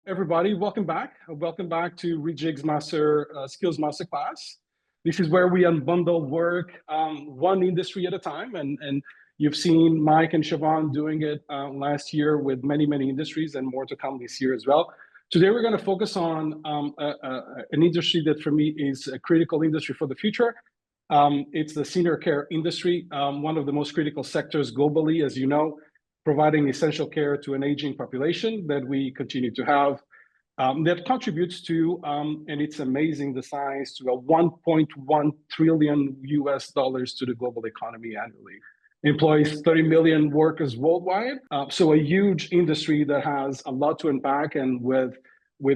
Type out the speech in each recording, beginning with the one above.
Everybody, welcome back. Welcome back to Reejig's Skills Masterclass. This is where we unbundle work one industry at a time. And you've seen Mike and Siobhan doing it last year with many, many industries and more to come this year as well. Today, we're going to focus on an industry that for me is a critical industry for the future. It's the senior care industry, one of the most critical sectors globally, as you know, providing essential care to an aging population that we continue to have, that contributes to, and it's amazing the size, to a $1.1 trillion to the global economy annually. Employs 30 million workers worldwide. So a huge industry that has a lot to unpack. And with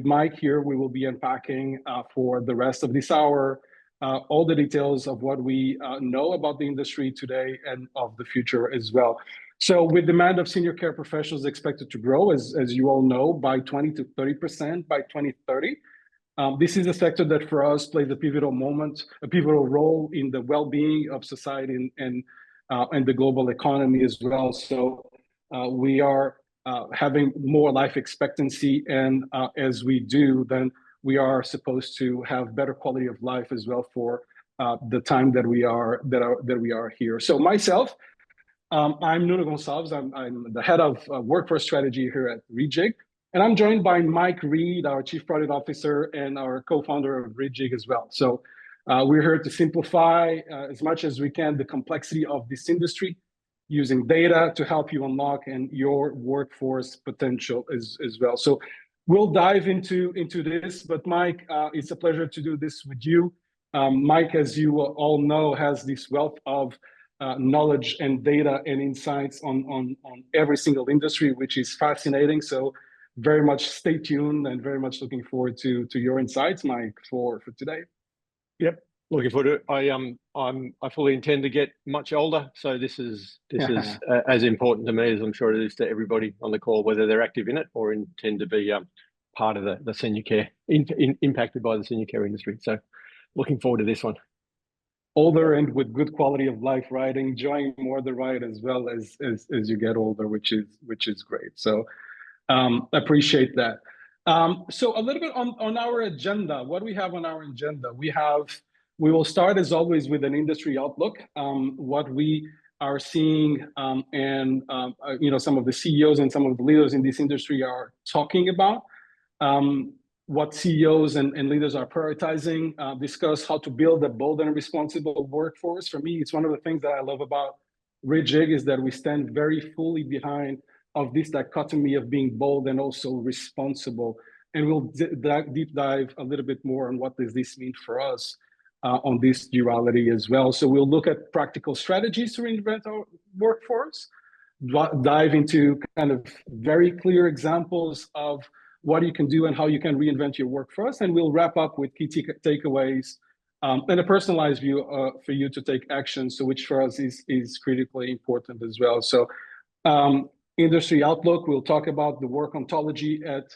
Mike here, we will be unpacking for the rest of this hour all the details of what we know about the industry today and of the future as well. So with demand of senior care professionals expected to grow, as you all know, by 20 to 30% by 2030, this is a sector that for us plays a pivotal role in the well-being of society and the global economy as well. So we are having more life expectancy, and as we do, then we are supposed to have better quality of life as well for the time that we are here. So myself, I'm Nuno Goncalves. I'm the head of workforce strategy here at Reejig, and I'm joined by Mike Reed, our chief product officer and our co-founder of Reejig as well. So we're here to simplify as much as we can the complexity of this industry, using data to help you unlock and your workforce potential as well. So we'll dive into this, but Mike, it's a pleasure to do this with you. Mike, as you all know, has this wealth of knowledge and data and insights on every single industry, which is fascinating. So very much stay tuned and very much looking forward to your insights, Mike, for today. Yep, looking forward to it. I fully intend to get much older, so this is as important to me as I'm sure it is to everybody on the call, whether they're active in it or intend to be part of the senior care, impacted by the senior care industry. So looking forward to this one. Older and with good quality of life, right? Enjoying more the ride as well as you get older, which is great. So appreciate that. So a little bit on our agenda. What we have on our agenda, we will start as always with an industry outlook, what we are seeing, and some of the CEOs and some of the leaders in this industry are talking about. What CEOs and leaders are prioritizing, discuss how to build a bold and responsible workforce. For me, it's one of the things that I love about Reejig is that we stand very fully behind of this dichotomy of being bold and also responsible. And we'll deep dive a little bit more on what does this mean for us on this duality as well. So we'll look at practical strategies to reinvent our workforce, dive into kind of very clear examples of what you can do and how you can reinvent your workforce. And we'll wrap up with key takeaways and a personalized view for you to take action, so which for us is critically important as well. So industry outlook, we'll talk about the work ontology at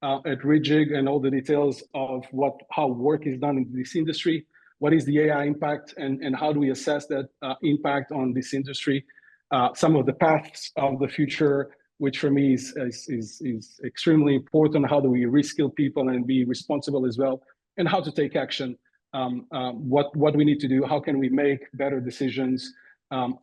Reejig and all the details of how work is done in this industry. What is the AI impact and how do we assess that impact on this industry? Some of the paths of the future, which for me is extremely important. How do we reskill people and be responsible as well? And how to take action, what we need to do, how can we make better decisions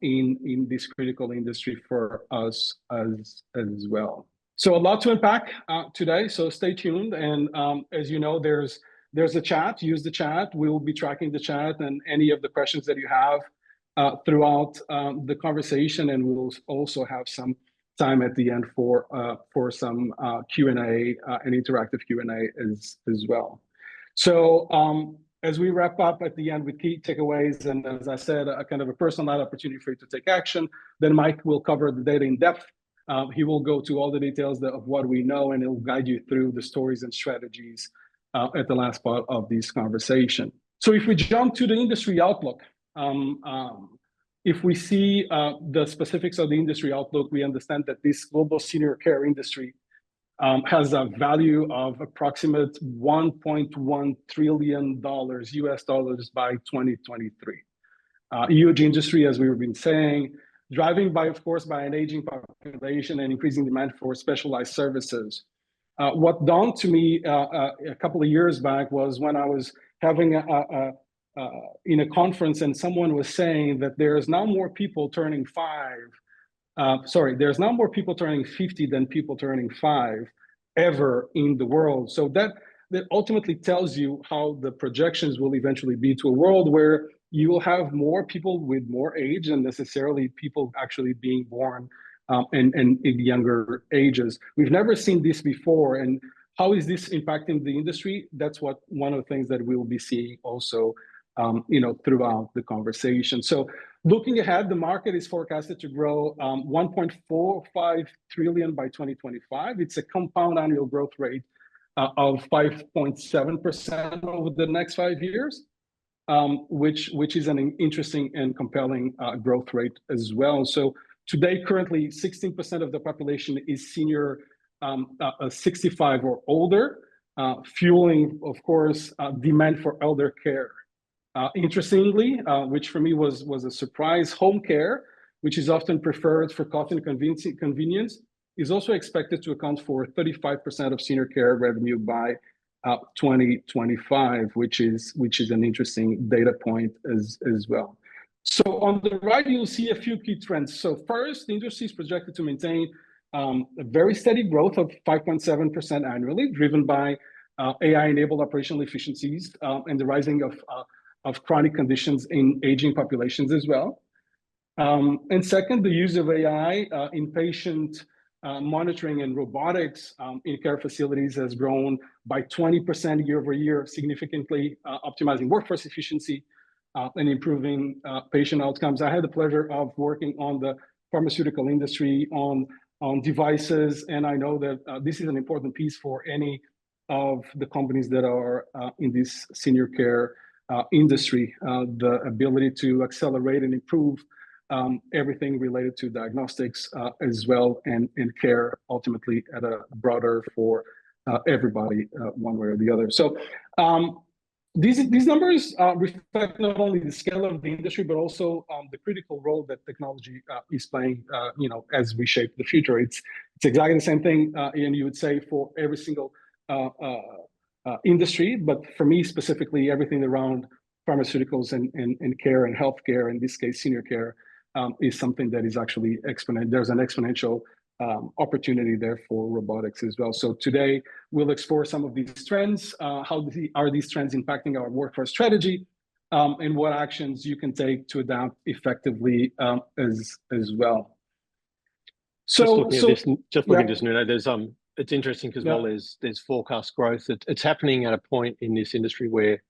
in this critical industry for us as well. So a lot to unpack today, so stay tuned. And as you know, there's a chat, use the chat. We will be tracking the chat and any of the questions that you have throughout the conversation. And we'll also have some time at the end for some Q&A and interactive Q&A as well. So as we wrap up at the end with key takeaways, and as I said, a kind of a personal opportunity for you to take action, then Mike will cover the data in depth. He will go to all the details of what we know, and he'll guide you through the stories and strategies at the last part of this conversation. So if we jump to the industry outlook, if we see the specifics of the industry outlook, we understand that this global senior care industry has a value of approximate $1.1 trillion by 2023. A huge industry, as we've been saying, driving by, of course, by an aging population and increasing demand for specialized services. What dawned to me a couple of years back was when I was having in a conference and someone was saying that there's now more people turning there's now more people turning 50 than people turning 5 ever in the world. So that ultimately tells you how the projections will eventually be to a world where you will have more people with more age than necessarily people actually being born and in younger ages. We've never seen this before. And how is this impacting the industry? That's one of the things that we will be seeing also throughout the conversation. So looking ahead, the market is forecasted to grow 1.45 trillion by 2025. It's a compound annual growth rate of 5.7% over the next 5 years, which is an interesting and compelling growth rate as well. So today, currently, 16% of the population is senior 65 or older, fueling, of course, demand for elder care. Interestingly, which for me was a surprise, home care, which is often preferred for cost and convenience, is also expected to account for 35% of senior care revenue by 2025, which is an interesting data point as well. So on the right, you'll see a few key trends. So first, the industry is projected to maintain a very steady growth of 5.7% annually, driven by AI-enabled operational efficiencies and the rising of chronic conditions in aging populations as well. And second, the use of AI in patient monitoring and robotics in care facilities has grown by 20% year over year, significantly optimizing workforce efficiency and improving patient outcomes. I had the pleasure of working on the pharmaceutical industry on devices, and I know that this is an important piece for any of the companies that are in this senior care industry, the ability to accelerate and improve everything related to diagnostics as well, and care ultimately at a broader for everybody, one way or the other. So these numbers reflect not only the scale of the industry, but also the critical role that technology is playing, as we shape the future. It's exactly the same thing, and you would say for every single industry, but for me specifically, everything around pharmaceuticals and care and healthcare, in this case, senior care, is something that is actually exponential. There's an exponential opportunity there for robotics as well. So today we'll explore some of these trends. How are these trends impacting our workforce strategy, and what actions you can take to adapt effectively as well. So just looking at this, Nuno, there's it's interesting because well, there's forecast growth. It's happening at a point in this industry where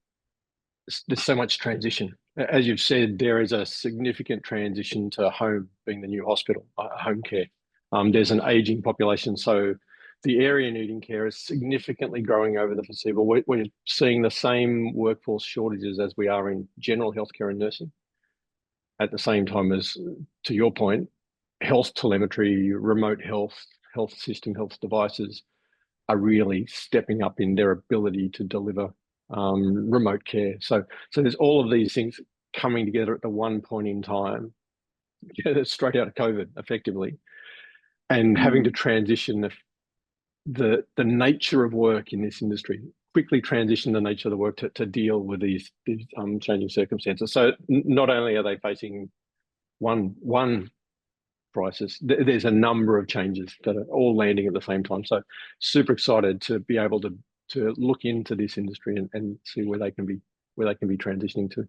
there's so much transition. As you've said, there is a significant transition to home being the new hospital, home care. There's an aging population, so the area needing care is significantly growing over the foreseeable. We're seeing the same workforce shortages as we are in general healthcare and nursing. At the same time as, to your point, health telemetry, remote health system, health devices are really stepping up in their ability to deliver remote care. So there's all of these things coming together at the one point in time, straight out of COVID, effectively, and having to transition the nature of work in this industry, quickly transition the nature of the work to deal with these changing circumstances. So not only are they facing one crisis, there's a number of changes that are all landing at the same time. So super excited to be able to look into this industry and see where they can be transitioning to.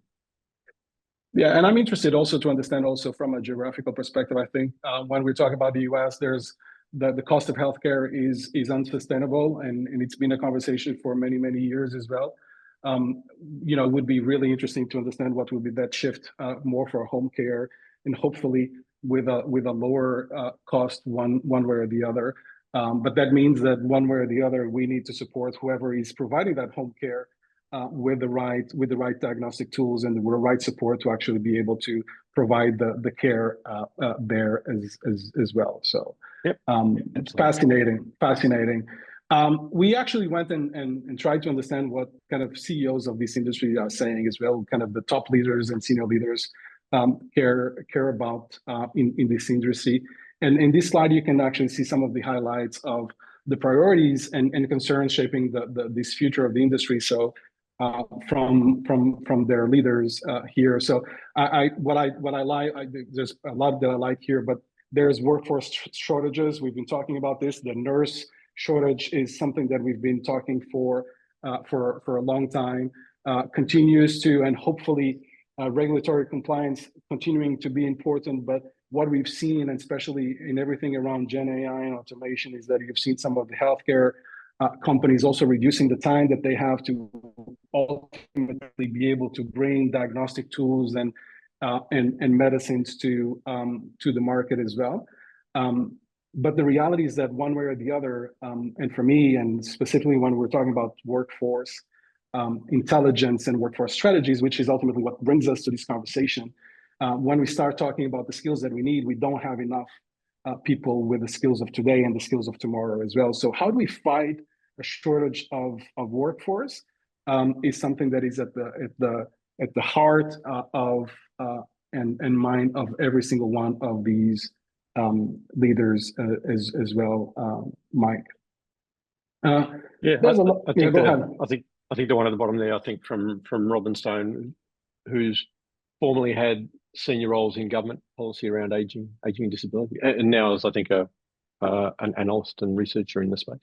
Yeah, and I'm interested also to understand also from a geographical perspective. I think when we talk about the US, there's the cost of healthcare is unsustainable, and it's been a conversation for many years as well. It would be really interesting to understand what will be that shift more for home care, and hopefully with a lower cost one way or the other. But that means that one way or the other, we need to support whoever is providing that home care with the right diagnostic tools and the right support to actually be able to provide the care there as well. So yep. It's fascinating. We actually went and tried to understand what kind of CEOs of this industry are saying as well, kind of the top leaders and senior leaders care about in this industry. And in this slide, you can actually see some of the highlights of the priorities and concerns shaping this future of the industry. So from their leaders here. So what I like, there's a lot that I like here, but there's workforce shortages. We've been talking about this. The nurse shortage is something that we've been talking for a long time. Continues to, and hopefully regulatory compliance continuing to be important. But what we've seen, and especially in everything around Gen AI and automation, is that you've seen some of the healthcare companies also reducing the time that they have to ultimately be able to bring diagnostic tools and medicines to the market as well. But the reality is that one way or the other, and for me, and specifically when we're talking about workforce intelligence and workforce strategies, which is ultimately what brings us to this conversation, when we start talking about the skills that we need, we don't have enough people with the skills of today and the skills of tomorrow as well. So how do we fight a shortage of workforce is something that is at the heart of and mind of every single one of these leaders as well, Mike. Yeah, there's a lot. I think I think the one at the bottom there, I think from Robin Stone, who's formerly had senior roles in government policy around aging and disability, and now is, I think, an analyst and researcher in the space,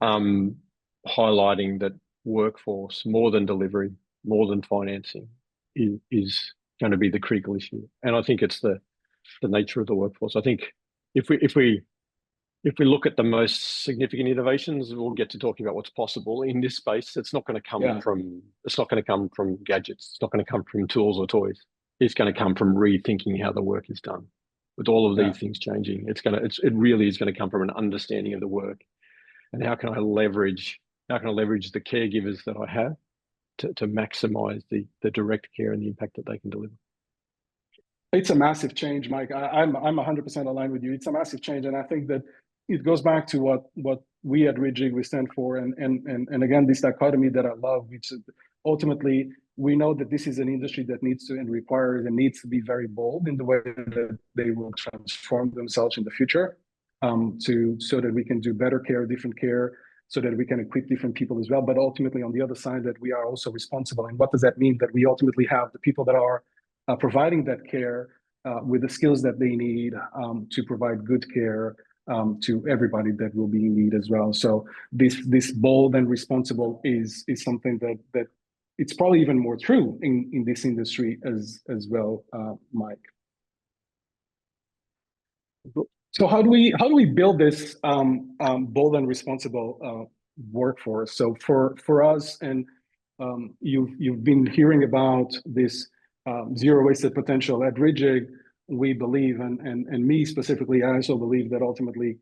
highlighting that workforce, more than delivery, more than financing, is going to be the critical issue. And I think it's the nature of the workforce. I think if we look at the most significant innovations, we'll get to talking about what's possible in this space. It's not going to come from gadgets. It's not going to come from tools or toys. It's going to come from rethinking how the work is done. With all of these things changing, it really is going to come from an understanding of the work, and how can I leverage the caregivers that I have to maximize the direct care and the impact that they can deliver. It's a massive change, Mike. I'm 100% aligned with you. It's a massive change, and I think that it goes back to what we at Reejig we stand for, and again, this dichotomy that I love, which is ultimately we know that this is an industry that needs to and requires and needs to be very bold in the way that they will transform themselves in the future, so that we can do better care, different care, so that we can equip different people as well. But ultimately, on the other side, that we are also responsible. And what does that mean? That we ultimately have the people that are providing that care with the skills that they need to provide good care to everybody that will be in need as well. So this bold and responsible is something that it's probably even more true in this industry as well, Mike. So how do we build this bold and responsible workforce? So for us, and you've been hearing about this zero wasted potential at Reejig. We believe, and me specifically, I also believe that ultimately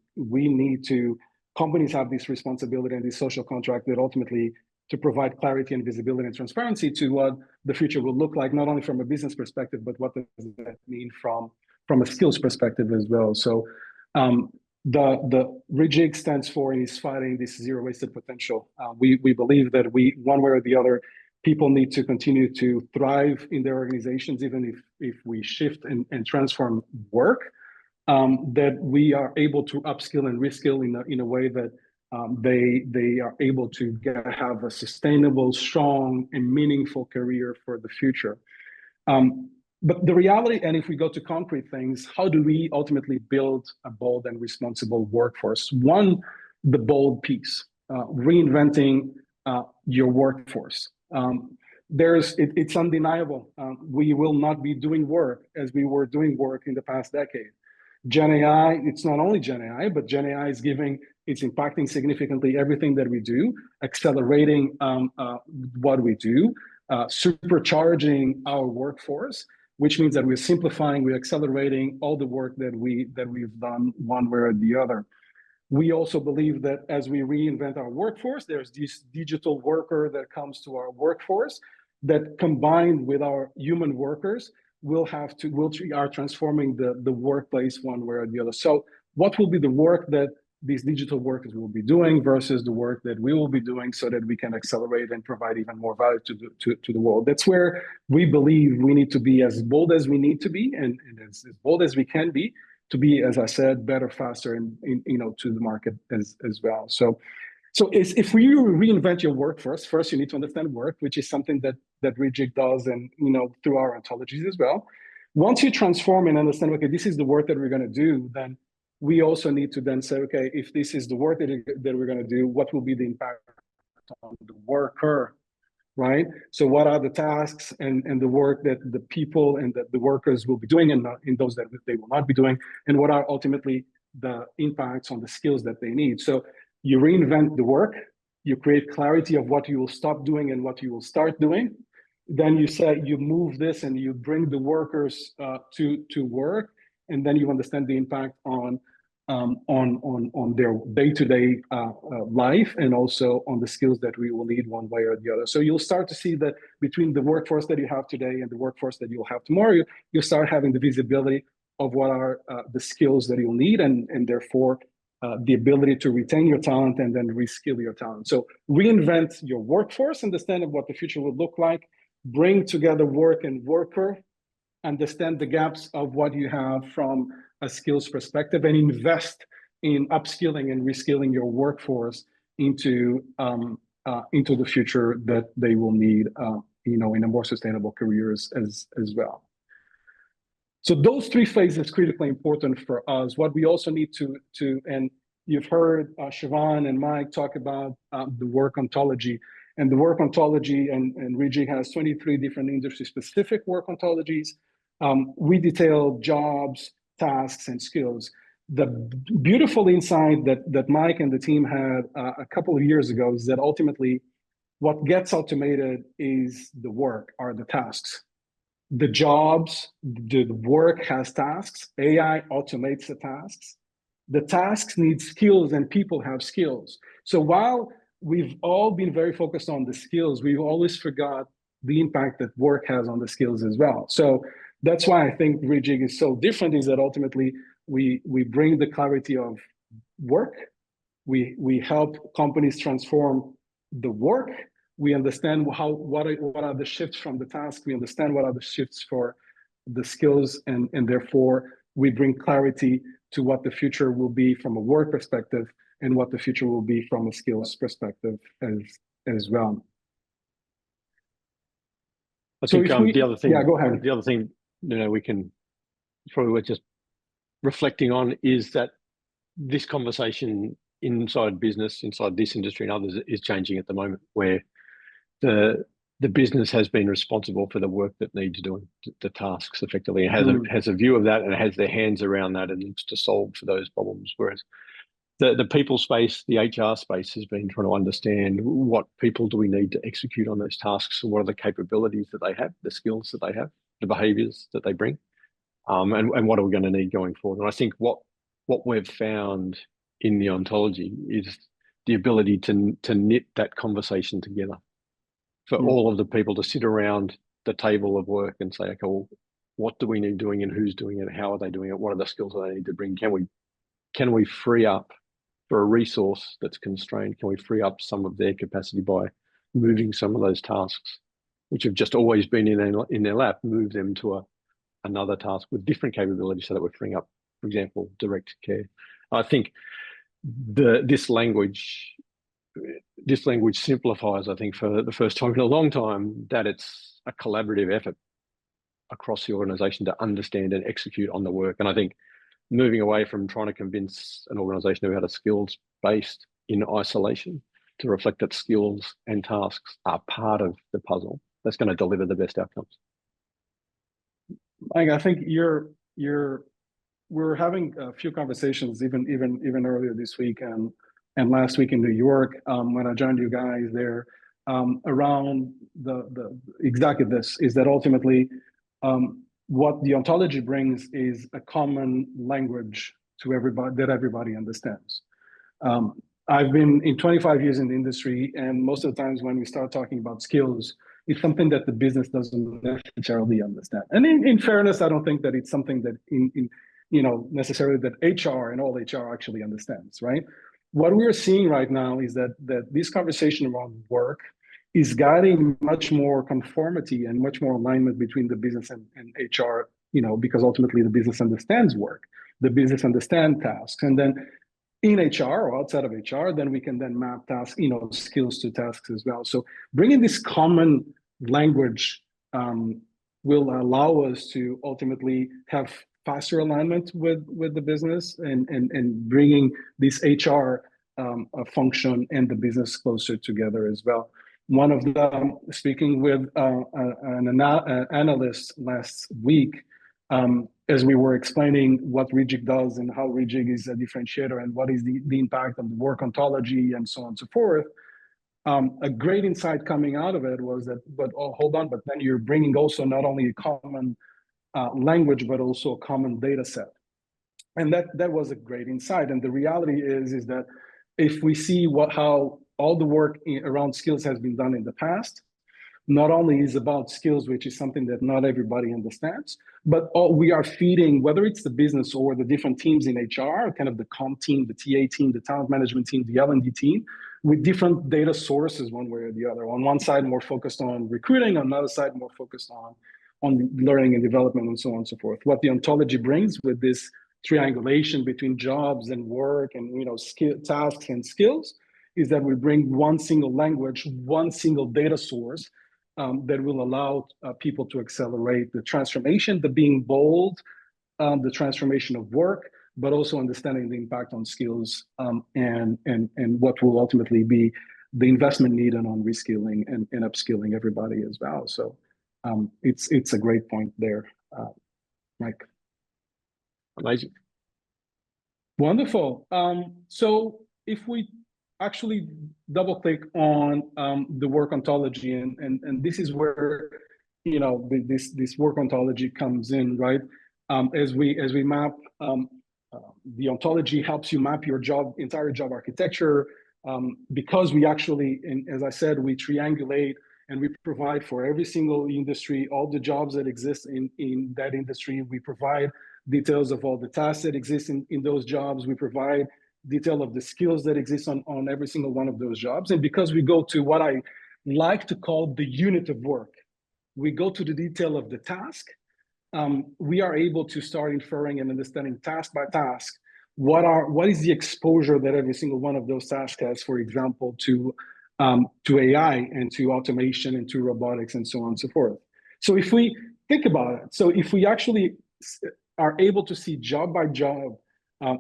companies have this responsibility and this social contract that ultimately to provide clarity and visibility and transparency to what the future will look like, not only from a business perspective, but what does that mean from a skills perspective as well. So the Reejig stands for and is fighting this zero wasted potential. We believe that one way or the other, people need to continue to thrive in their organizations, even if we shift and transform work, that we are able to upskill and reskill in a way that they are able to have a sustainable, strong, and meaningful career for the future. But the reality, and if we go to concrete things, how do we ultimately build a bold and responsible workforce? One, the bold piece, reinventing your workforce. It's undeniable. We will not be doing work as we were doing work in the past decade. Gen AI, it's not only Gen AI, but Gen AI is it's impacting significantly everything that we do, accelerating what we do, supercharging our workforce, which means that we're simplifying, we're accelerating all the work that we've done one way or the other. We also believe that as we reinvent our workforce, there's this digital worker that comes to our workforce that combined with our human workers are transforming the workplace one way or the other. So what will be the work that these digital workers will be doing versus the work that we will be doing, so that we can accelerate and provide even more value to the world? That's where we believe we need to be as bold as we need to be and as bold as we can be to be, as I said, better, faster, and to the market as well. So if you reinvent your workforce, first you need to understand work, which is something that Reejig does, and through our ontologies as well. Once you transform and understand, okay, this is the work that we're going to do, then we also need to then say, okay, if this is the work that we're going to do, what will be the impact on the worker, right? So what are the tasks and the work that the people and that the workers will be doing, and those that they will not be doing, and what are ultimately the impacts on the skills that they need. So you reinvent the work, you create clarity of what you will stop doing and what you will start doing. Then you move this and you bring the workers to work, and then you understand the impact on their day-to-day life, and also on the skills that we will need one way or the other. So you'll start to see that between the workforce that you have today and the workforce that you'll have tomorrow, you'll start having the visibility of what are the skills that you'll need, and therefore the ability to retain your talent and then reskill your talent. So reinvent your workforce, understand what the future would look like, bring together work and worker, understand the gaps of what you have from a skills perspective, and invest in upskilling and reskilling your workforce into the future that they will need, in a more sustainable careers as well. So those three phases critically important for us. What we also need to and you've heard Siobhan and Mike talk about the work ontology. And the work ontology, and Reejig has 23 different industry-specific work ontologies. We detail jobs, tasks, and skills. The beautiful insight that Mike and the team had a couple of years ago is that ultimately what gets automated is the work, are the tasks. The jobs, the work has tasks. AI automates the tasks. The tasks need skills, and people have skills. So while we've all been very focused on the skills, we've always forgot the impact that work has on the skills as well. So that's why I think Reejig is so different, is that ultimately we bring the clarity of work. We help companies transform the work. We understand what are the shifts from the task. We understand what are the shifts for the skills, and therefore we bring clarity to what the future will be from a work perspective, and what the future will be from a skills perspective as well. I think the other thing. Yeah, go ahead. The other thing, we can probably we're just reflecting on is that this conversation inside business, inside this industry and others, is changing at the moment, where the business has been responsible for the work that needs doing, the tasks effectively. It has a view of that, and it has their hands around that and looks to solve for those problems. Whereas the people space, the HR space, has been trying to understand what people do we need to execute on those tasks, and what are the capabilities that they have, the skills that they have, the behaviors that they bring, and what are we going to need going forward. And I think what we've found in the ontology is the ability to knit that conversation together for all of the people to sit around the table of work and say, okay, well, what do we need doing, and who's doing it? How are they doing it? What are the skills that they need to bring? Can we free up for a resource that's constrained? Can we free up some of their capacity by moving some of those tasks, which have just always been in their lap, move them to another task with different capabilities, so that we're freeing up, for example, direct care. I think this language simplifies, I think, for the first time in a long time, that it's a collaborative effort across the organization to understand and execute on the work. And I think moving away from trying to convince an organization about a skills based in isolation, to reflect that skills and tasks are part of the puzzle that's going to deliver the best outcomes. Mike, I think we're having a few conversations even earlier this week and last week in New York, when I joined you guys there, around the exactly this, is that ultimately what the ontology brings is a common language to everybody, that everybody understands. I've been in 25 years in the industry, and most of the times when we start talking about skills, it's something that the business doesn't necessarily understand. And in fairness, I don't think that it's something that necessarily that HR and all HR actually understands, right? What we're seeing right now is that this conversation around work is guiding much more conformity and much more alignment between the business and HR because ultimately the business understands work, the business understands tasks, and then in HR or outside of HR, then we can then map tasks, skills to tasks as well. So bringing this common language will allow us to ultimately have faster alignment with the business and bringing this HR function and the business closer together as well. One of them, speaking with an analyst last week, as we were explaining what Reejig does and how Reejig is a differentiator and what is the impact of the work ontology and so on and so forth, a great insight coming out of it was that, but hold on, but then you're bringing also not only a common language, but also a common data set. And that was a great insight. And the reality is that if we see how all the work around skills has been done in the past, not only is about skills, which is something that not everybody understands, but we are feeding, whether it's the business or the different teams in HR, kind of the comm team, the TA team, the talent management team, the L&D team, with different data sources one way or the other. On one side, more focused on recruiting, on another side, more focused on learning and development and so on and so forth. What the ontology brings with this triangulation between jobs and work and tasks and skills is that we bring one single language, one single data source that will allow people to accelerate the transformation, the being bold, the transformation of work, but also understanding the impact on skills and what will ultimately be the investment needed on reskilling and upskilling everybody as well. So it's a great point there, Mike. Amazing. Wonderful. So if we actually double click on the work ontology, and this is where this work ontology comes in, right? As we map, the ontology helps you map your entire job architecture, because we actually, and as I said, we triangulate and we provide for every single industry all the jobs that exist in that industry. We provide details of all the tasks that exist in those jobs. We provide detail of the skills that exist on every single one of those jobs. And because we go to what I like to call the unit of work, we go to the detail of the task, we are able to start inferring and understanding task by task, what is the exposure that every single one of those tasks has, for example, to AI and to automation and to robotics and so on and so forth. So if we think about it, so if we actually are able to see job by job,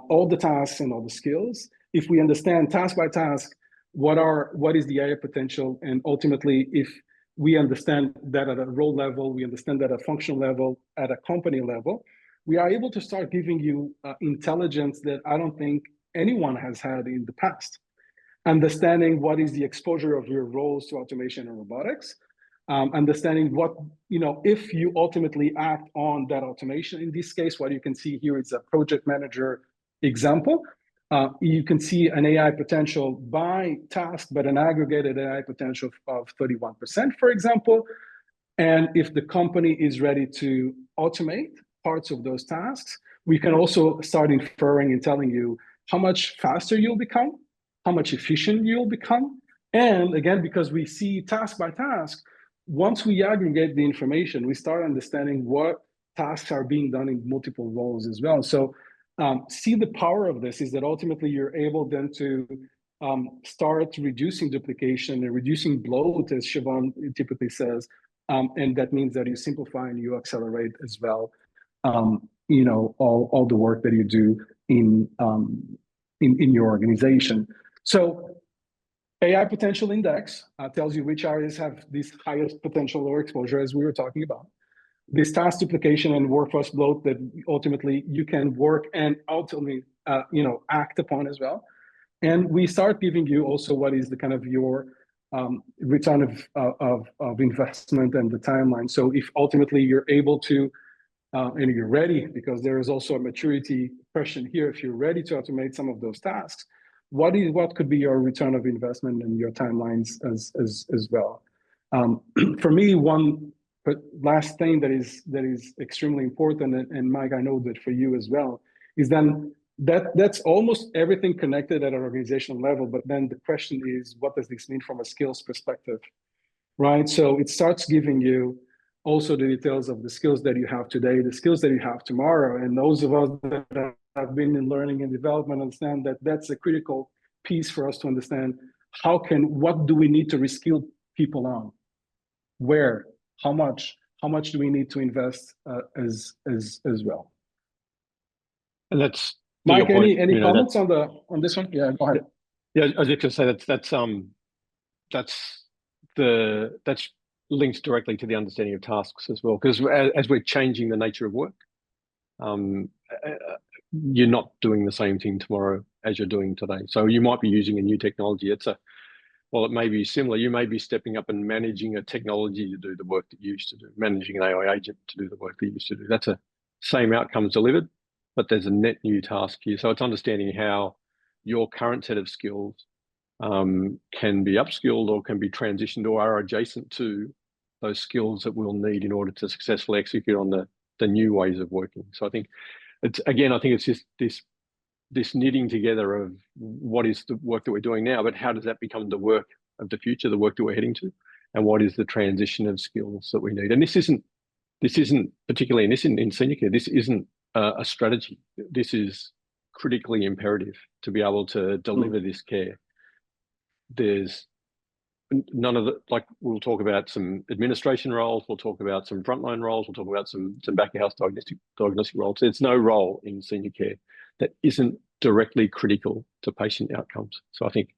all the tasks and all the skills, if we understand task by task, what is the AI potential, and ultimately, if we understand that at a role level, we understand that at a functional level, at a company level, we are able to start giving you intelligence that I don't think anyone has had in the past. Understanding what is the exposure of your roles to automation and robotics, understanding what, if you ultimately act on that automation. In this case, what you can see here is a project manager example. You can see an AI potential by task, but an aggregated AI potential of 31%, for example. And if the company is ready to automate parts of those tasks, we can also start inferring and telling you how much faster you'll become, how much efficient you'll become. And again, because we see task by task, once we aggregate the information, we start understanding what tasks are being done in multiple roles as well. So see the power of this is that ultimately you're able then to start reducing duplication and reducing bloat, as Siobhan typically says. And that means that you simplify and you accelerate as well, all the work that you do in your organization. So AI Potential Index tells you which areas have this highest potential or exposure, as we were talking about. This task duplication and workforce bloat that ultimately you can work and ultimately, act upon as well. And we start giving you also what is the kind of your return of investment and the timeline. So if ultimately you're able to, and you're ready, because there is also a maturity question here, if you're ready to automate some of those tasks, what could be your return of investment and your timelines as well? For me, one last thing that is extremely important, and Mike, I know that for you as well, is then that's almost everything connected at an organizational level. But then the question is, what does this mean from a skills perspective, right? So it starts giving you also the details of the skills that you have today, the skills that you have tomorrow. And those of us that have been in learning and development understand that that's a critical piece for us to understand what do we need to reskill people on? Where? How much do we need to invest as well? And that's Mike. point, any comments on this one? Yeah, go ahead. Yeah, I was just going to say that's linked directly to the understanding of tasks as well, because as we're changing the nature of work, you're not doing the same thing tomorrow as you're doing today. So you might be using a new technology. Well, it may be similar. You may be stepping up and managing a technology to do the work that you used to do, managing an AI agent to do the work that you used to do. That's a same outcomes delivered, but there's a net new task here. So it's understanding how your current set of skills can be upskilled or can be transitioned or are adjacent to those skills that we'll need in order to successfully execute on the new ways of working. So I think it's just this knitting together of what is the work that we're doing now, but how does that become the work of the future, the work that we're heading to, and what is the transition of skills that we need? And this isn't particularly in senior care, this isn't a strategy. This is critically imperative to be able to deliver this care. There's none of the, like, we'll talk about some administration roles, we'll talk about some frontline roles, we'll talk about some back of house diagnostic roles. There's no role in senior care that isn't directly critical to patient outcomes. So I think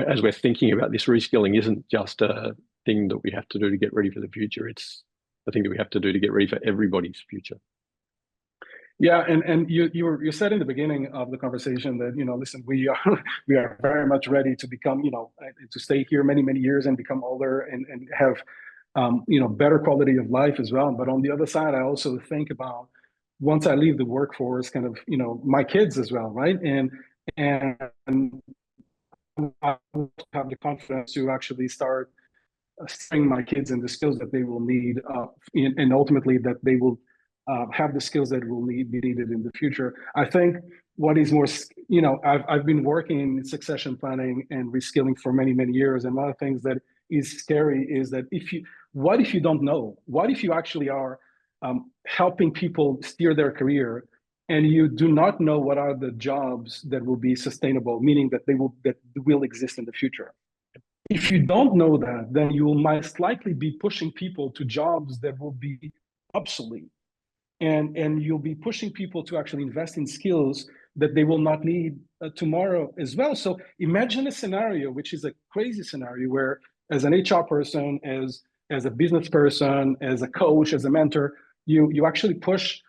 as we're thinking about this, reskilling isn't just a thing that we have to do to get ready for the future. It's a thing that we have to do to get ready for everybody's future. Yeah, and you said in the beginning of the conversation that, listen, we are very much ready to become, to stay here many years and become older and have better quality of life as well. But on the other side, I also think about, once I leave the workforce, kind of, my kids as well, right? And I have the confidence to actually start steering my kids in the skills that they will need, and ultimately that they will have the skills that will be needed in the future. I think what is more, I've been working in succession planning and reskilling for many years, and one of the things that is scary is that what if you don't know? What if you actually are helping people steer their career, and you do not know what are the jobs that will be sustainable, meaning that that will exist in the future? If you don't know that, then you will most likely be pushing people to jobs that will be obsolete. And you'll be pushing people to actually invest in skills that they will not need tomorrow as well. So imagine a scenario, which is a crazy scenario, where as an HR person, as a business person, as a coach, as a mentor, you actually push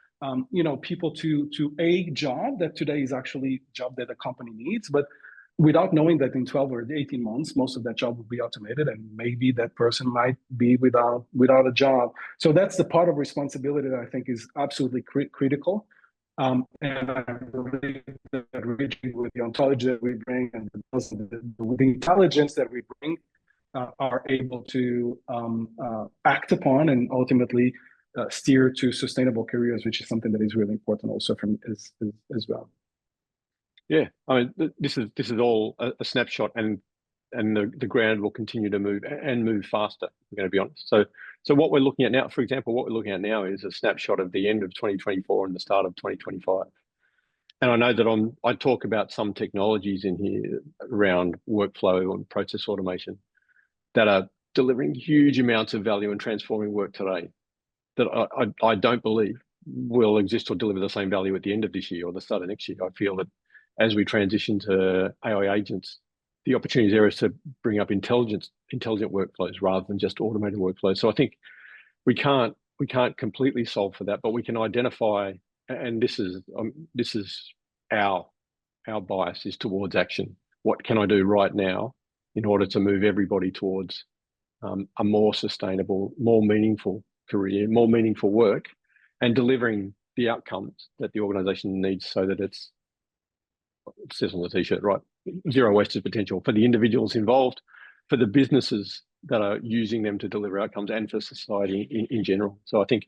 people to a job that today is actually a job that a company needs, but without knowing that in 12 or 18 months, most of that job will be automated, and maybe that person might be without a job. So that's the part of responsibility that I think is absolutely critical. And I believe that Reejig, with the ontology that we bring and with the intelligence that we bring, are able to act upon and ultimately steer to sustainable careers, which is something that is really important also from as well. Yeah, I mean, this is all a snapshot, and the ground will continue to move and move faster. We're going to be honest. So what we're looking at now, for example, is a snapshot of the end of 2024 and the start of 2025. And I know that I talk about some technologies in here around workflow and process automation that are delivering huge amounts of value and transforming work today that I don't believe will exist or deliver the same value at the end of this year or the start of next year. I feel that as we transition to AI agents, the opportunity there is to bring up intelligent workflows rather than just automated workflows. So I think we can't completely solve for that, but we can identify, and this is our bias is towards action. What can I do right now in order to move everybody towards a more sustainable, more meaningful career, more meaningful work, and delivering the outcomes that the organization needs, so that it says on the t-shirt, right, zero wasted potential for the individuals involved, for the businesses that are using them to deliver outcomes, and for society in general. So I think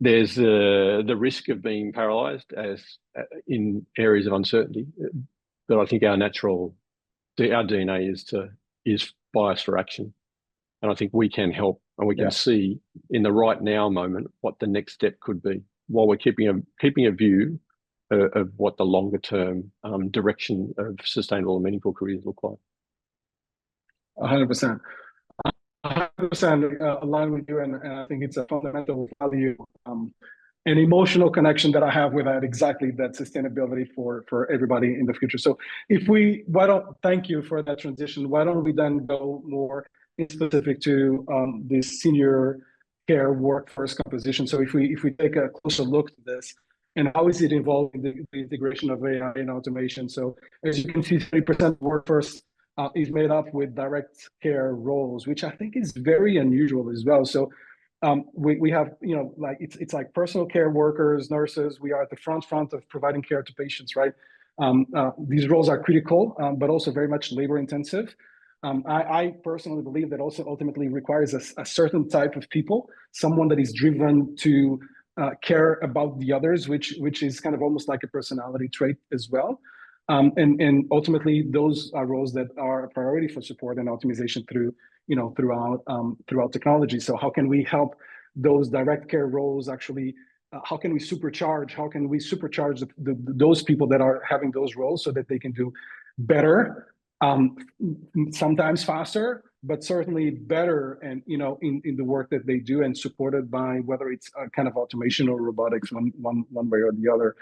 there's the risk of being paralyzed as in areas of uncertainty, but I think our DNA is bias for action, and I think we can help and we can see in the right now moment what the next step could be, while we're keeping a view of what the longer term direction of sustainable and meaningful careers look like. 100%. 100% aligned with you, and I think it's a fundamental value an emotional connection that I have with that, exactly that sustainability for everybody in the future. So thank you for that transition. Why don't we then go more in specific to this senior care workforce composition? So if we take a closer look to this, and how is it involving the integration of AI and automation? So as you can see, 30% workforce is made up with direct care roles, which I think is very unusual as well. So we have, like it's like personal care workers, nurses. We are at the front of providing care to patients, right? These roles are critical, but also very much labor intensive. I personally believe that also ultimately requires a certain type of people, someone that is driven to care about the others, which is kind of almost like a personality trait as well. And ultimately, those are roles that are a priority for support and optimization throughout technology. So how can we help those direct care roles actually? How can we supercharge those people that are having those roles so that they can do better, sometimes faster, but certainly better, and in the work that they do, and supported by whether it's kind of automation or robotics, one way or the other.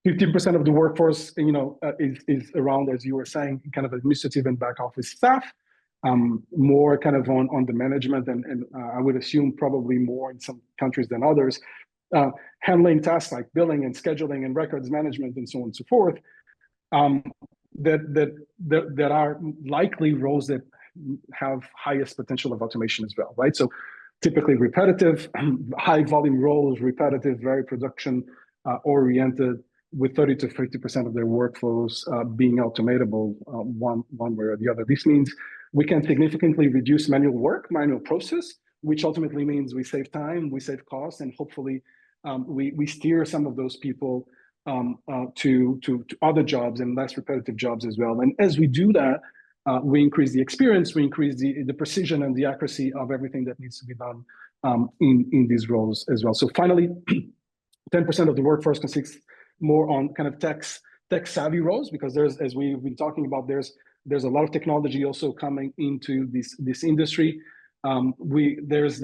15% of the workforce, is around, as you were saying, kind of administrative and back office staff, more kind of on the management, and I would assume probably more in some countries than others, handling tasks like billing and scheduling and records management and so on and so forth. That are likely roles that have highest potential of automation as well, right? So typically repetitive, high volume roles, repetitive, very production oriented, with 30 to 50% of their workflows being automatable one way or the other. This means we can significantly reduce manual process, which ultimately means we save time, we save costs, and hopefully we steer some of those people to other jobs and less repetitive jobs as well. And as we do that, we increase the experience, we increase the precision and the accuracy of everything that needs to be done in these roles as well. So finally, 10% of the workforce consists more on kind of tech savvy roles, because there's, as we've been talking about, there's a lot of technology also coming into this industry. There's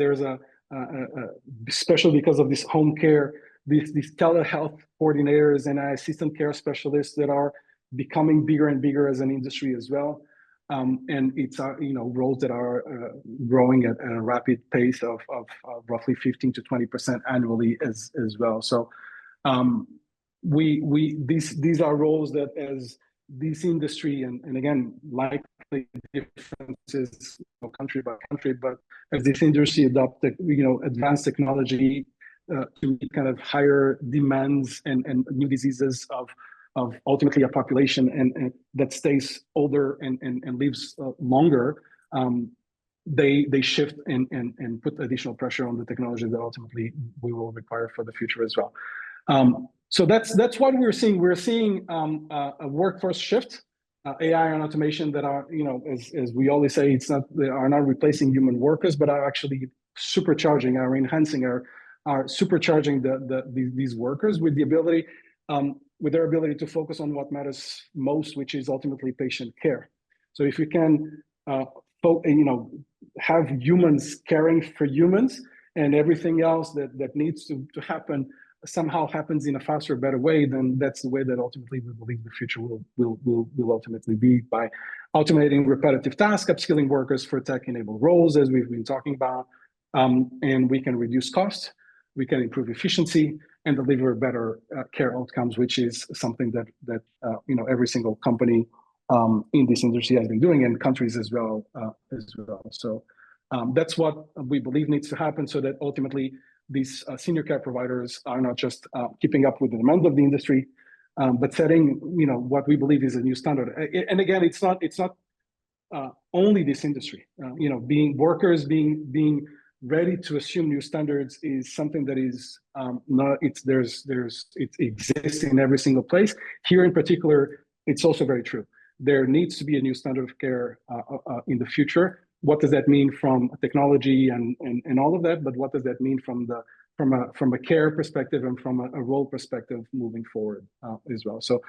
especially because of this home care, these telehealth coordinators and assistant care specialists that are becoming bigger and bigger as an industry as well. And it's roles that are growing at a rapid pace of roughly 15 to 20% annually as well. So these are roles that, as this industry, and again, likely differences country by country, but as this industry adopts advanced technology to meet kind of higher demands and new diseases of ultimately a population and that stays older and lives longer, they shift and put additional pressure on the technology that ultimately we will require for the future as well. So that's what we're seeing. We're seeing a workforce shift, AI and automation that are, as we always say, they are not replacing human workers, but are actually supercharging, are enhancing, are supercharging these workers with their ability to focus on what matters most, which is ultimately patient care. So if we can, have humans caring for humans, and everything else that needs to happen somehow happens in a faster, better way, then that's the way that ultimately we believe the future will ultimately be, by automating repetitive tasks, upskilling workers for tech-enabled roles, as we've been talking about, and we can reduce costs, we can improve efficiency, and deliver better care outcomes, which is something that every single company in this industry has been doing, and countries as well. So that's what we believe needs to happen, so that ultimately these senior care providers are not just keeping up with the demand of the industry, but setting what we believe is a new standard. And again, it's not only this industry. Being ready to assume new standards is something that is it exists in every single place. Here in particular, it's also very true. There needs to be a new standard of care in the future what does that mean from technology and all of that, but what does that mean from a care perspective and from a role perspective moving forward as well. So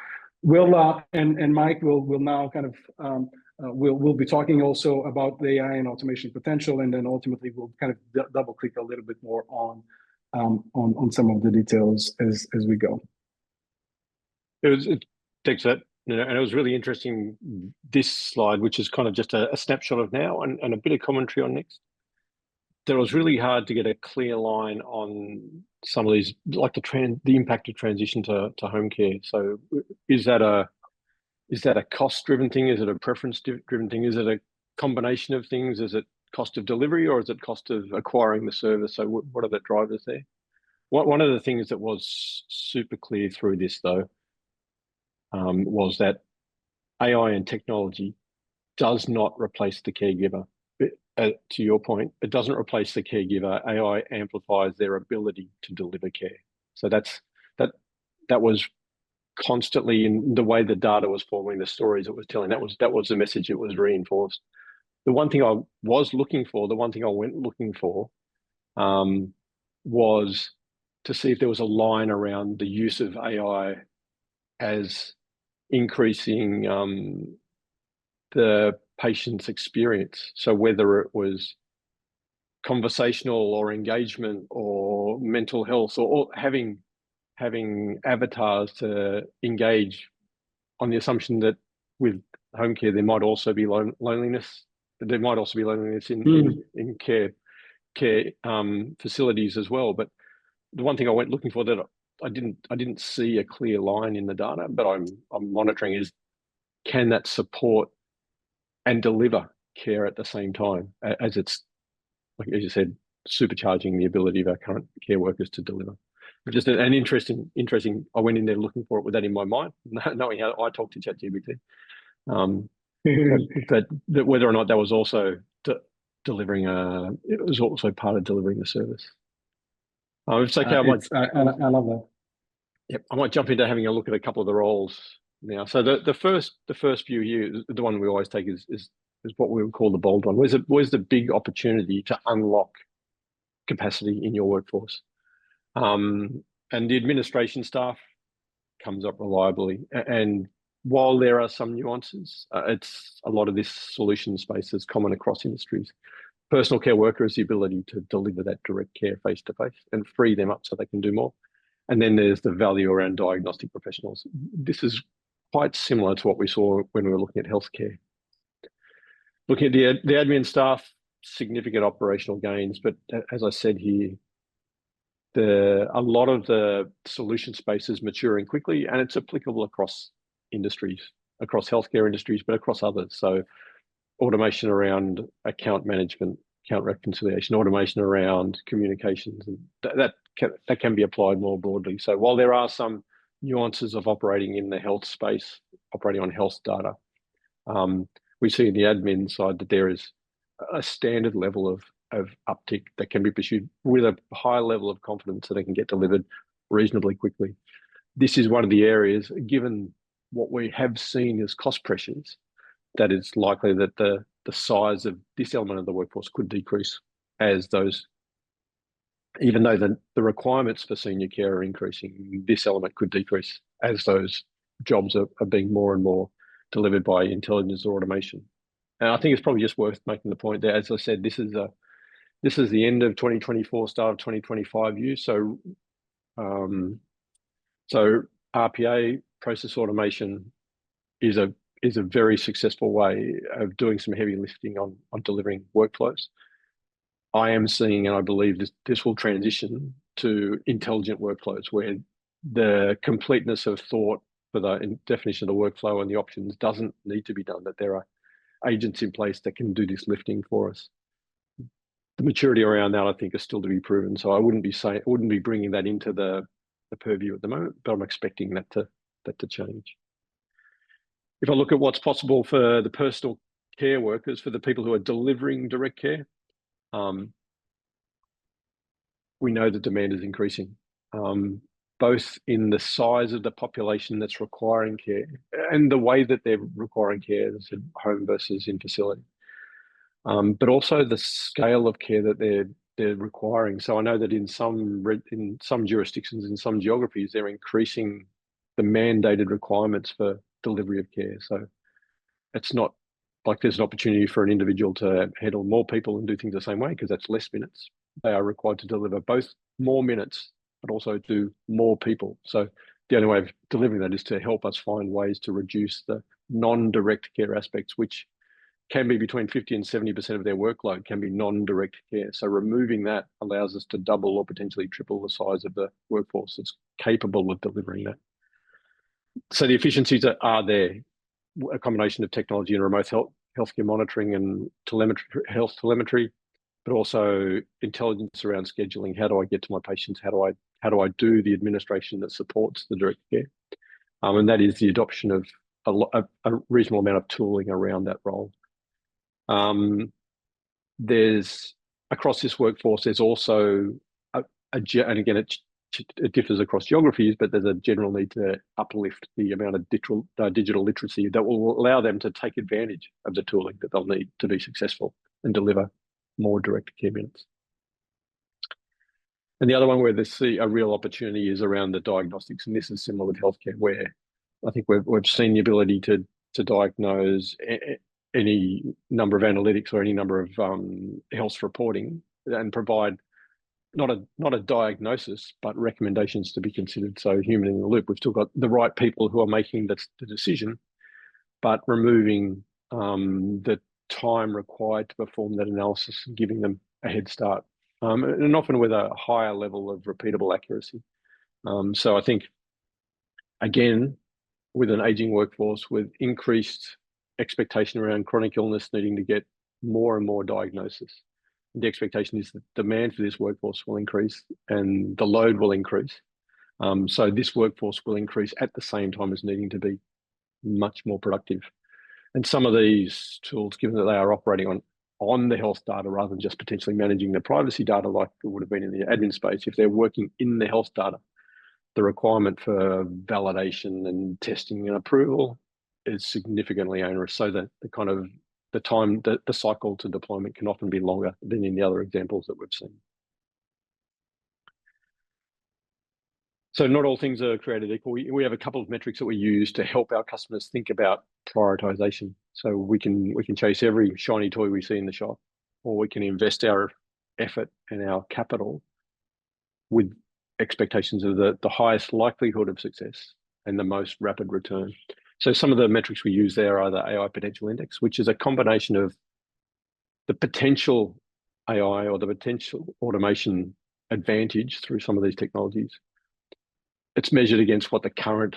we'll and Mike will now kind of we'll be talking also about the AI and automation potential, and then ultimately we'll kind of double click a little bit more on some of the details as we go. It takes that, and it was really interesting, this slide, which is kind of just a snapshot of now and a bit of commentary on next. That was really hard to get a clear line on some of these, like the impact of transition to home care. So is that a cost-driven thing? Is it a preference-driven thing? Is it a combination of things? Is it cost of delivery, or is it cost of acquiring the service? So what are the drivers there? One of the things that was super clear through this, though, was that AI and technology does not replace the caregiver. To your point, it doesn't replace the caregiver. AI amplifies their ability to deliver care. So that was constantly in the way the data was forming, the stories it was telling. That was the message it was reinforced. The one thing I was looking for, the one thing I went looking for, was to see if there was a line around the use of AI as increasing the patient's experience. So whether it was conversational or engagement or mental health, or having avatars to engage, on the assumption that with home care there might also be loneliness. There might also be loneliness in care facilities as well. But the one thing I went looking for that I didn't see a clear line in the data, but I'm monitoring is, can that support and deliver care at the same time, as it's, like as you said, supercharging the ability of our current care workers to deliver. Just an interesting. I went in there looking for it with that in my mind, knowing how I talk to ChatGPT. That whether or not that was also delivering it was also part of delivering the service. It's okay. I love that. Yep, I might jump into having a look at a couple of the roles now. So the first view here, the one we always take is what we would call the bold one. Where's the big opportunity to unlock capacity in your workforce? And the administration staff comes up reliably. And while there are some nuances, it's a lot of this solution space is common across industries. Personal care worker has the ability to deliver that direct care face to face and free them up so they can do more. And then there's the value around diagnostic professionals. This is quite similar to what we saw when we were looking at healthcare. Looking at the admin staff, significant operational gains, but as I said here, a lot of the solution space is maturing quickly, and it's applicable across industries, across healthcare industries, but across others. So automation around account management, account reconciliation, automation around communications, and that can be applied more broadly. So while there are some nuances of operating in the health space, operating on health data, we see in the admin side that there is a standard level of uptick that can be pursued with a high level of confidence that it can get delivered reasonably quickly. This is one of the areas, given what we have seen as cost pressures, that it's likely that the size of this element of the workforce could decrease as those, even though the requirements for senior care are increasing, this element could decrease as those jobs are being more and more delivered by intelligence or automation. And I think it's probably just worth making the point there. As I said, this is the end of 2024, start of 2025 use. So RPA, process automation, is a very successful way of doing some heavy lifting on delivering workflows. I am seeing, and I believe this will transition to intelligent workflows where the completeness of thought for the definition of the workflow and the options doesn't need to be done, that there are agents in place that can do this lifting for us. The maturity around that, I think, is still to be proven. So I wouldn't be bringing that into the purview at the moment, but I'm expecting that to change. If I look at what's possible for the personal care workers, for the people who are delivering direct care, we know the demand is increasing, both in the size of the population that's requiring care and the way that they're requiring care, as I said, home versus in facility. but also the scale of care that they're requiring. So I know that in some jurisdictions, in some geographies, they're increasing the mandated requirements for delivery of care. So it's not like there's an opportunity for an individual to handle more people and do things the same way, because that's less minutes. They are required to deliver both more minutes, but also do more people. So the only way of delivering that is to help us find ways to reduce the non-direct care aspects, which can be between 50 and 70% of their workload can be non-direct care. So removing that allows us to double or potentially triple the size of the workforce that's capable of delivering that. So the efficiencies are there, a combination of technology and remote healthcare monitoring and health telemetry, but also intelligence around scheduling. How do I get to my patients? How do I do the administration that supports the direct care? And that is the adoption of a reasonable amount of tooling around that role. There's across this workforce, there's also and again, it differs across geographies, but there's a general need to uplift the amount of digital literacy that will allow them to take advantage of the tooling that they'll need to be successful and deliver more direct care minutes. And the other one where there's a real opportunity is around the diagnostics, and this is similar with healthcare, where I think we've seen the ability to diagnose any number of analytics or any number of health reporting and provide not a diagnosis, but recommendations to be considered. So human in the loop. We've still got the right people who are making the decision, but removing the time required to perform that analysis and giving them a head start, and often with a higher level of repeatable accuracy. So I think, again, with an aging workforce, with increased expectation around chronic illness needing to get more and more diagnosis, the expectation is that demand for this workforce will increase and the load will increase. So this workforce will increase at the same time as needing to be much more productive. And some of these tools, given that they are operating on the health data rather than just potentially managing the privacy data like it would have been in the admin space, if they're working in the health data, the requirement for validation and testing and approval is significantly onerous. So that the time, the cycle to deployment can often be longer than in the other examples that we've seen. So not all things are created equal. We have a couple of metrics that we use to help our customers think about prioritization. So we can chase every shiny toy we see in the shop, or we can invest our effort and our capital with expectations of the highest likelihood of success and the most rapid return. So some of the metrics we use there are the AI Potential Index, which is a combination of the potential AI or the potential automation advantage through some of these technologies. It's measured against what the current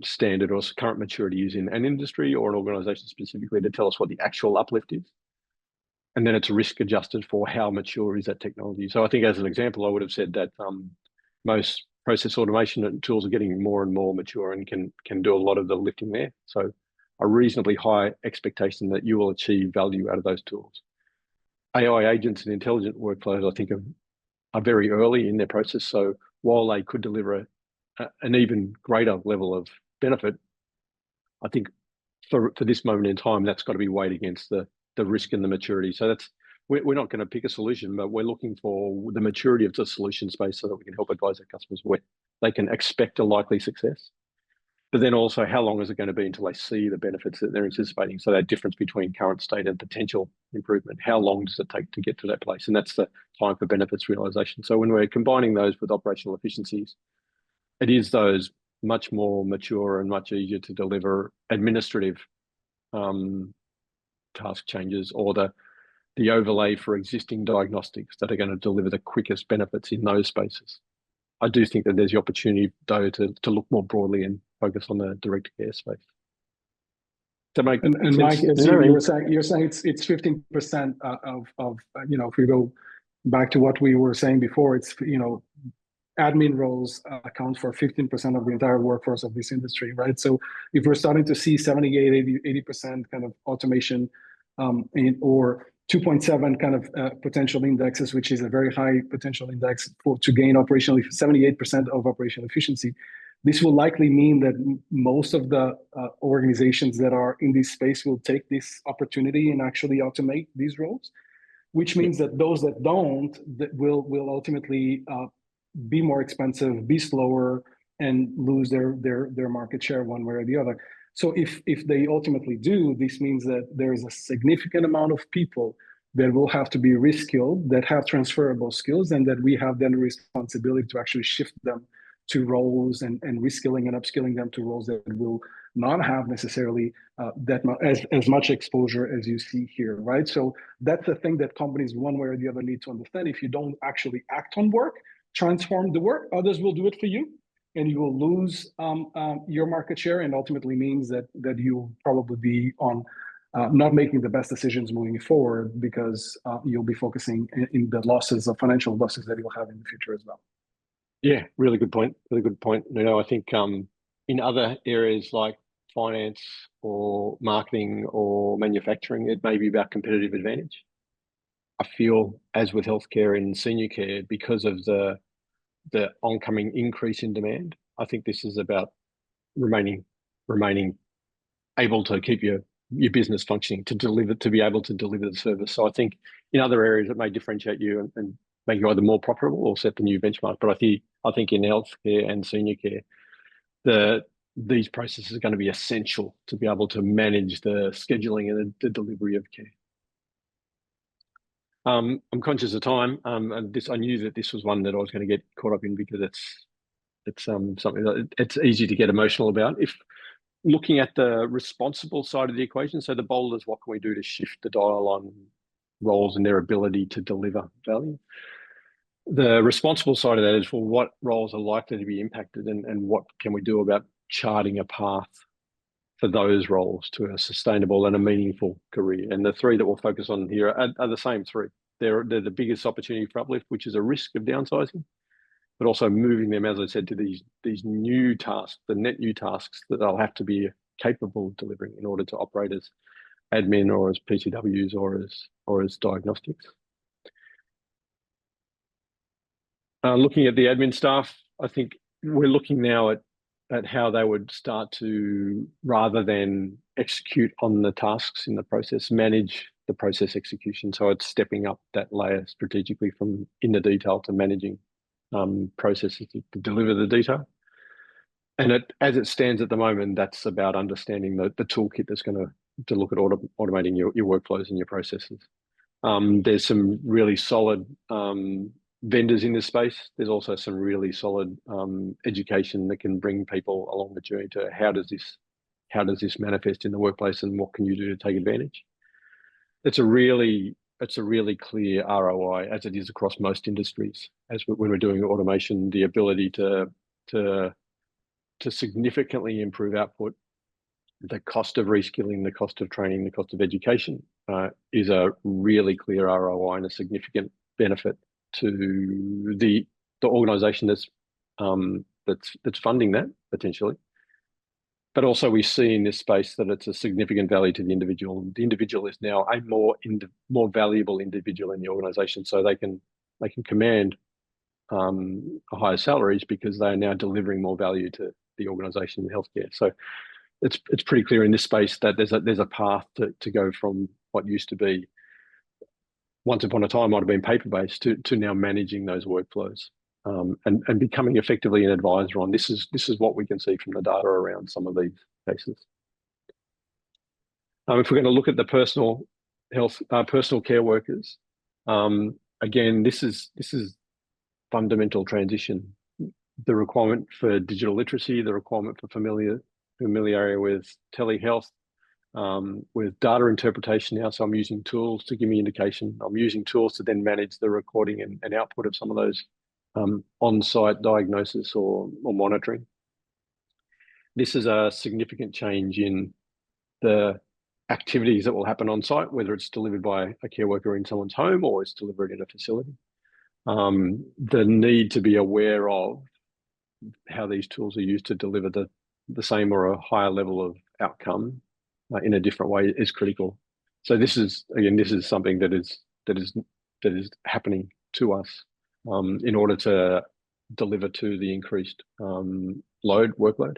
standard or current maturity is in an industry or an organization specifically to tell us what the actual uplift is. And then it's risk adjusted for how mature is that technology. So I think as an example, I would have said that most process automation tools are getting more and more mature and can do a lot of the lifting there. So a reasonably high expectation that you will achieve value out of those tools. AI agents and intelligent workflows, I think, are very early in their process. So while they could deliver an even greater level of benefit, I think for this moment in time, that's got to be weighed against the risk and the maturity. So we're not going to pick a solution, but we're looking for the maturity of the solution space so that we can help advise our customers where they can expect a likely success. But then also, how long is it going to be until they see the benefits that they're anticipating? So that difference between current state and potential improvement, how long does it take to get to that place? And that's the time for benefits realization. So when we're combining those with operational efficiencies, it is those much more mature and much easier to deliver administrative task changes or the overlay for existing diagnostics that are going to deliver the quickest benefits in those spaces. I do think that there's the opportunity, though, to look more broadly and focus on the direct care space. To make and Mike, as you're saying it's 15% of if we go back to what we were saying before, it's admin roles account for 15% of the entire workforce of this industry, right? So if we're starting to see 78, 80% kind of automation or 2.7 kind of potential indexes, which is a very high potential index to gain 78% of operational efficiency, This will likely mean that most of the organizations that are in this space will take this opportunity and actually automate these roles, which means that those that don't that will ultimately be more expensive, be slower, and lose their market share one way or the other. So if they ultimately do, this means that there is a significant amount of people that will have to be reskilled, that have transferable skills, and that we have then a responsibility to actually shift them to roles and reskilling and upskilling them to roles that will not have necessarily as much exposure as you see here, right? So that's the thing that companies one way or the other need to understand. If you don't actually act on work, transform the work, others will do it for you, and you will lose your market share, and ultimately means that you'll probably be on not making the best decisions moving forward, because you'll be focusing in the losses of financial losses that you'll have in the future as well. Yeah, really good point. Really good point. I think in other areas like finance or marketing or manufacturing, it may be about competitive advantage. I feel, as with healthcare and senior care, because of the oncoming increase in demand, I think this is about remaining able to keep your business functioning, to be able to deliver the service. So I think in other areas it may differentiate you and make you either more profitable or set the new benchmark. But I think in healthcare and senior care, these processes are going to be essential to be able to manage the scheduling and the delivery of care. I'm conscious of time, and I knew that this was one that I was going to get caught up in, because it's something that it's easy to get emotional about. If looking at the responsible side of the equation, so the bold is, what can we do to shift the dial on roles and their ability to deliver value? The responsible side of that is, well, what roles are likely to be impacted, and what can we do about charting a path for those roles to a sustainable and a meaningful career? And the three that we'll focus on here are the same three. They're the biggest opportunity for uplift, which is a risk of downsizing, but also moving them, as I said, to these new tasks, the net new tasks that they'll have to be capable of delivering in order to operate as admin or as PCWs or as diagnostics. Looking at the admin staff, I think we're looking now at how they would start to, rather than execute on the tasks in the process, manage the process execution. So it's stepping up that layer strategically from in the detail to managing processes to deliver the detail. And as it stands at the moment, that's about understanding the toolkit that's going to look at automating your workflows and your processes. There's some really solid vendors in this space. There's also some really solid education that can bring people along the journey to how does this manifest in the workplace, and what can you do to take advantage? It's a really clear ROI, as it is across most industries. When we're doing automation, the ability to significantly improve output, the cost of reskilling, the cost of training, the cost of education is a really clear ROI and a significant benefit to the organisation that's funding that potentially. But also we see in this space that it's a significant value to the individual. The individual is now a more valuable individual in the organisation, so they can command higher salaries because they are now delivering more value to the organisation in healthcare. So it's pretty clear in this space that there's a path to go from what used to be, once upon a time might have been paper-based, to now managing those workflows and becoming effectively an advisor on this is what we can see from the data around some of these cases. If we're going to look at the personal care workers, again, this is fundamental transition. The requirement for digital literacy, the requirement for familiarity with telehealth, with data interpretation now. So I'm using tools to give me indication. I'm using tools to then manage the recording and output of some of those on-site diagnosis or monitoring. This is a significant change in the activities that will happen on site, whether it's delivered by a care worker in someone's home or it's delivered in a facility. The need to be aware of how these tools are used to deliver the same or a higher level of outcome in a different way is critical. So this is something that is happening to us in order to deliver to the increased workload.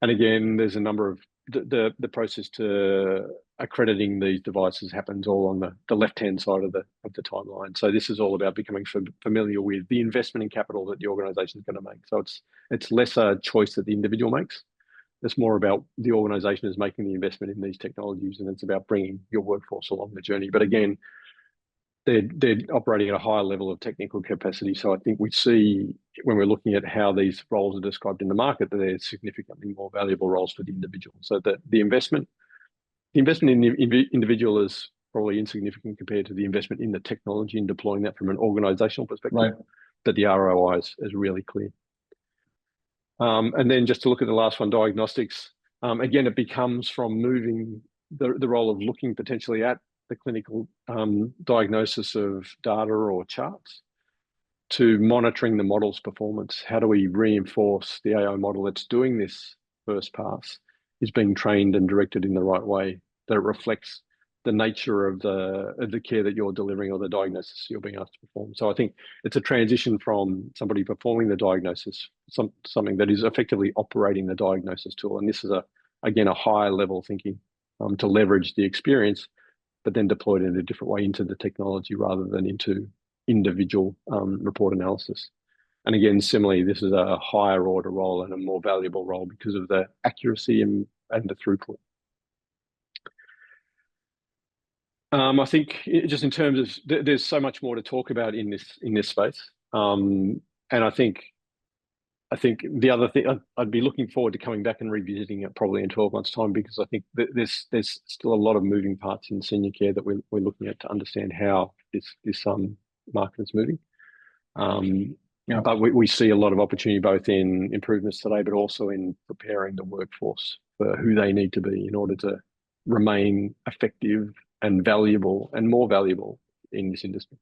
And again, there's a number of the process to accrediting these devices happens all on the left-hand side of the timeline. So this is all about becoming familiar with the investment in capital that the organisation is going to make. So it's less a choice that the individual makes. It's more about the organisation is making the investment in these technologies, and it's about bringing your workforce along the journey. But again, they're operating at a higher level of technical capacity. So I think we see when we're looking at how these roles are described in the market that they're significantly more valuable roles for the individual. So that the investment in the individual is probably insignificant compared to the investment in the technology and deploying that from an organizational perspective. Right. But the ROI is really clear. And then just to look at the last one, diagnostics. Again, it becomes from moving the role of looking potentially at the clinical diagnosis of data or charts to monitoring the model's performance. How do we reinforce the AI model that's doing this first pass is being trained and directed in the right way, that it reflects the nature of the care that you're delivering or the diagnosis you're being asked to perform. So I think it's a transition from somebody performing the diagnosis, something that is effectively operating the diagnosis tool. And this is again a higher level thinking to leverage the experience, but then deployed in a different way into the technology rather than into individual report analysis. And again, similarly, this is a higher order role and a more valuable role because of the accuracy and the throughput. I think just in terms of there's so much more to talk about in this space, and I think the other thing I'd be looking forward to coming back and revisiting it probably in 12 months' time, because I think that there's still a lot of moving parts in senior care that we're looking at to understand how this market is moving. Yeah. But we see a lot of opportunity both in improvements today, but also in preparing the workforce for who they need to be in order to remain effective and valuable and more valuable in this industry.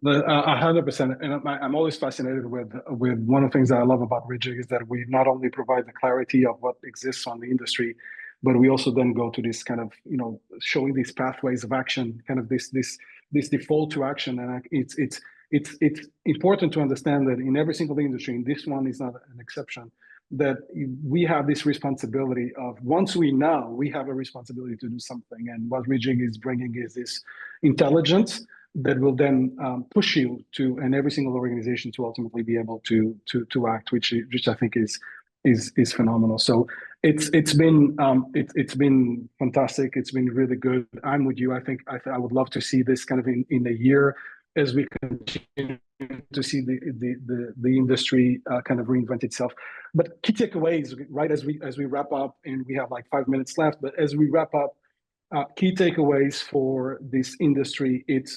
100%. And I'm always fascinated with one of the things that I love about Reejig is that we not only provide the clarity of what exists on the industry, but we also then go to this kind of, showing these pathways of action, kind of this default to action. And it's important to understand that in every single industry, and this one is not an exception, that we have this responsibility of, once we know, we have a responsibility to do something. And what Reejig is bringing is this intelligence that will then push you to, and every single organization to ultimately be able to act, which I think is phenomenal. So it's been fantastic. It's been really good. I'm with you. I would love to see this kind of in a year as we continue to see the industry kind of reinvent itself. But key takeaways, right, as we wrap up, and we have like 5 minutes left, but as we wrap up, key takeaways for this industry, it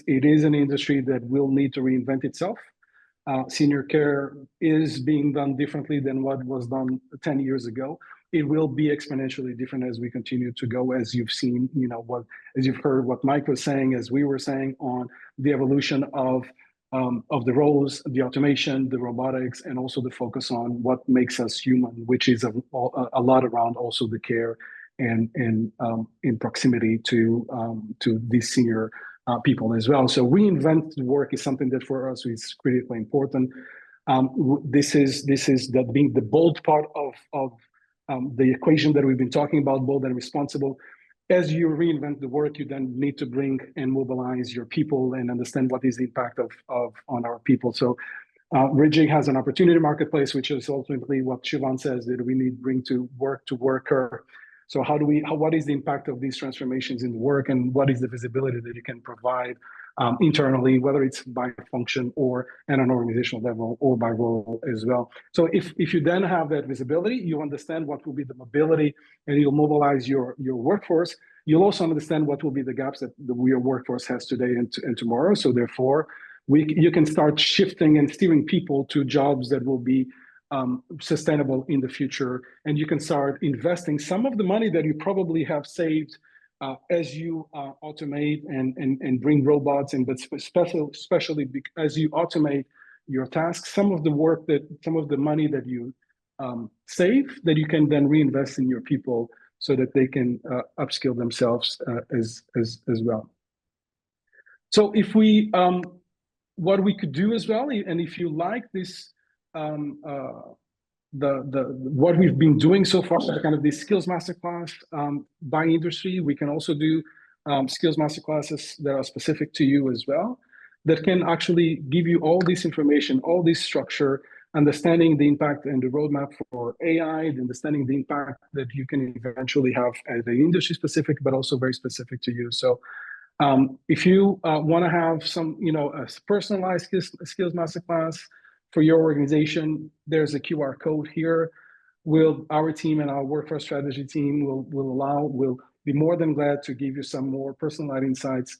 is an industry that will need to reinvent itself. Senior care is being done differently than what was done 10 years ago. It will be exponentially different as we continue to go, as you've seen, as you've heard what Mike was saying, as we were saying on the evolution of the roles, the automation, the robotics, and also the focus on what makes us human, which is a lot around also the care and in proximity to these senior people as well. So reinvent the work is something that for us is critically important. This is that being the bold part of the equation that we've been talking about, bold and responsible. As you reinvent the work, you then need to bring and mobilize your people and understand what is the impact on our people. So Reejig has an opportunity marketplace, which is ultimately what Siobhan says, that we need bring to worker. So what is the impact of these transformations in the work, and what is the visibility that you can provide internally, whether it's by function or at an organizational level or by role as well. So if you then have that visibility, you understand what will be the mobility, and you'll mobilize your workforce. You'll also understand what will be the gaps that your workforce has today and tomorrow. So therefore, you can start shifting and steering people to jobs that will be sustainable in the future, and you can start investing some of the money that you probably have saved as you automate and bring robots in, but especially as you automate your tasks, some of the money that you save, that you can then reinvest in your people so that they can upskill themselves as well. So if we, what we could do as well, and if you like this what we've been doing so far, kind of the skills masterclass by industry. We can also do skills masterclasses that are specific to you as well, that can actually give you all this information, all this structure, understanding the impact and the roadmap for AI, understanding the impact that you can eventually have as the industry specific, but also very specific to you. So if you want to have some, a personalized skills masterclass for your organization, there's a QR code here. Our team and our workforce strategy team will be more than glad to give you some more personalized insights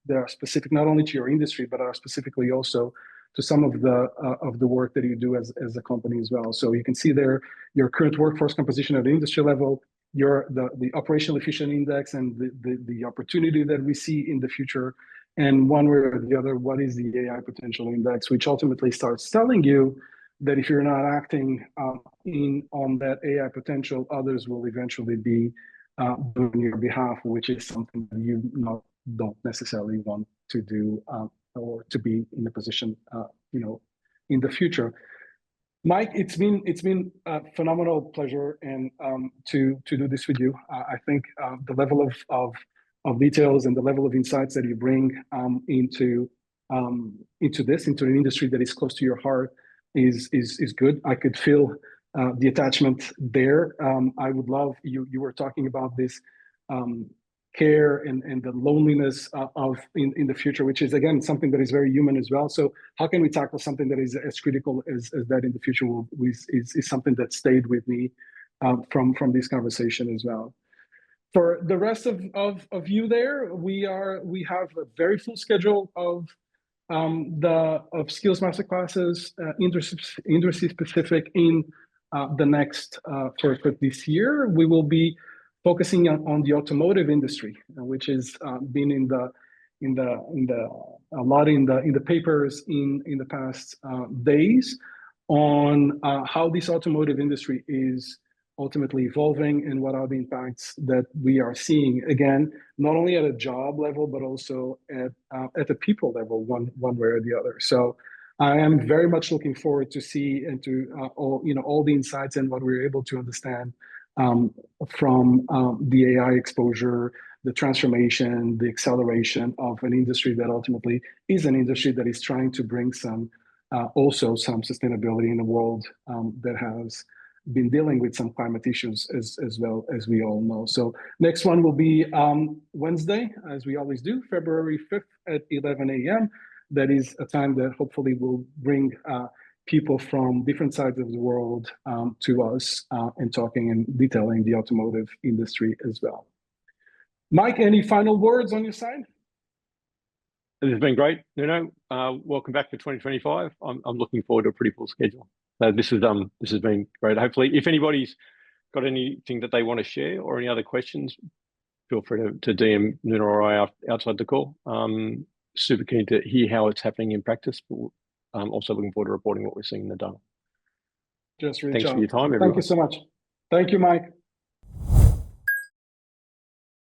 that are specific not only to your industry, but are specifically also to some of the work that you do as a company as well. So you can see there your current workforce composition at the industry level, the operational efficient index, and the opportunity that we see in the future. And one way or the other, what is the AI potential index, which ultimately starts telling you that if you're not acting on that AI potential, others will eventually be doing on your behalf, which is something that you don't necessarily want to do or to be in a position, in the future. Mike, it's been a phenomenal pleasure and to do this with you. I think the level of details and the level of insights that you bring into an industry that is close to your heart is good. I could feel the attachment there. I would love you were talking about this care and the loneliness in the future, which is again something that is very human as well. So how can we tackle something that is as critical as that in the future is something that stayed with me from this conversation as well. For the rest of you there, we have a very full schedule of skills masterclasses, industry specific in the next for this year. We will be focusing on the automotive industry, which has been in the papers in the past days on how this automotive industry is ultimately evolving and what are the impacts that we are seeing, again, not only at a job level, but also at the people level, one way or the other. So I am very much looking forward to see and to all the insights and what we're able to understand from the AI exposure, the transformation, the acceleration of an industry that ultimately is an industry that is trying to bring also some sustainability in a world that has been dealing with some climate issues as well, as we all know. So next one will be Wednesday, as we always do, February 5th at 11 a.m. That is a time that hopefully will bring people from different sides of the world to us and talking and detailing the automotive industry as well. Mike, any final words on your side? This has been great, Nuno. Welcome back for 2025. I'm looking forward to a pretty full schedule. This has been great. Hopefully, if anybody's got anything that they want to share or any other questions, feel free to DM Nuno or I outside the call. Super keen to hear how it's happening in practice, but I'm also looking forward to reporting what we're seeing in the data. Just reach Thanks out. for your time, everyone. Thank you so much. Thank you, Mike.